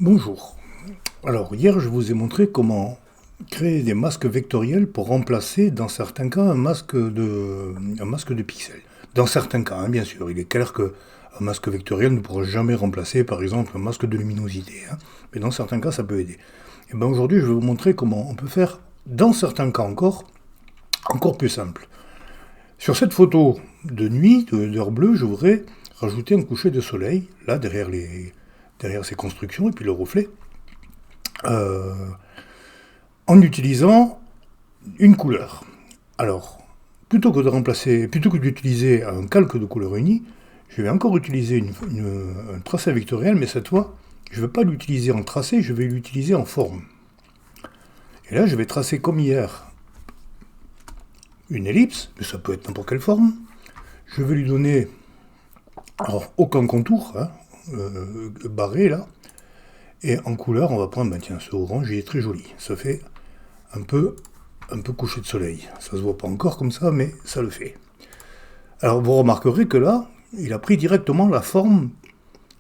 Bonjour. Alors hier je vous ai montré comment créer des masques vectoriels pour remplacer dans certains cas un masque de pixels. Dans certains cas, hein, bien sûr, il est clair qu'un masque vectoriel ne pourra jamais remplacer par exemple un masque de luminosité, hein, mais dans certains cas ça peut aider. Et bien aujourd'hui je vais vous montrer comment on peut faire dans certains cas encore plus simple. Sur cette photo de nuit, d'heure bleue, je voudrais rajouter un coucher de soleil, là derrière ces constructions, et puis le reflet. euh, en utilisant une couleur. Alors, plutôt que d'utiliser un calque de couleur unie, je vais encore utiliser un tracé vectoriel, mais cette fois, je ne vais pas l'utiliser en tracé, je vais l'utiliser en forme. Et là, je vais tracer comme hier une ellipse, mais ça peut être n'importe quelle forme. Je vais lui donner, alors aucun contour, hein, barré là. Et en couleur, on va prendre, ben tiens, ce orange, il est très joli. Ça fait un peu couché de soleil. Ça se voit pas encore comme ça, mais ça le fait. Alors vous remarquerez que là, il a pris directement la forme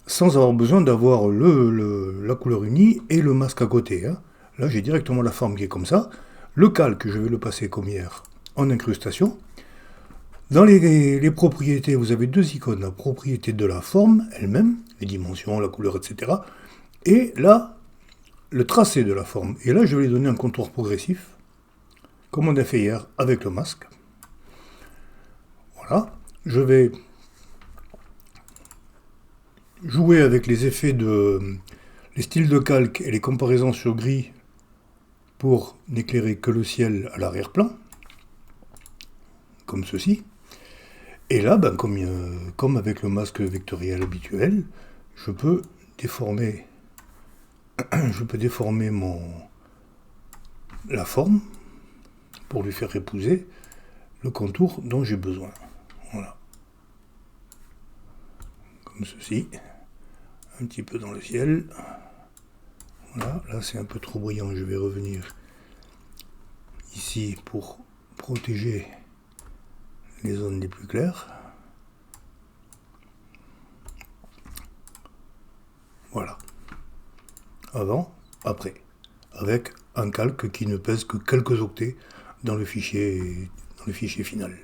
sans avoir besoin d'avoir la couleur unie et le masque à côté, hein. Là, j'ai directement la forme qui est comme ça. Le calque, je vais le passer comme hier en incrustation. Dans les propriétés, vous avez deux icônes. La propriété de la forme elle-même, les dimensions, la couleur, etc. Et là, le tracé de la forme. Et là, je vais lui donner un contour progressif, comme on a fait hier avec le masque. Voilà. Je vais jouer avec les styles de calque et les comparaisons sur gris pour n'éclairer que le ciel à l'arrière-plan, comme ceci. Et là, ben, comme avec le masque vectoriel habituel, je peux déformer, la forme pour lui faire épouser le contour dont j'ai besoin. Voilà. Comme ceci. Un petit peu dans le ciel. Voilà, là c'est un peu trop brillant, je vais revenir ici pour protéger les zones les plus claires. Voilà. Avant, après. Avec un calque qui ne pèse que quelques octets dans le fichier final.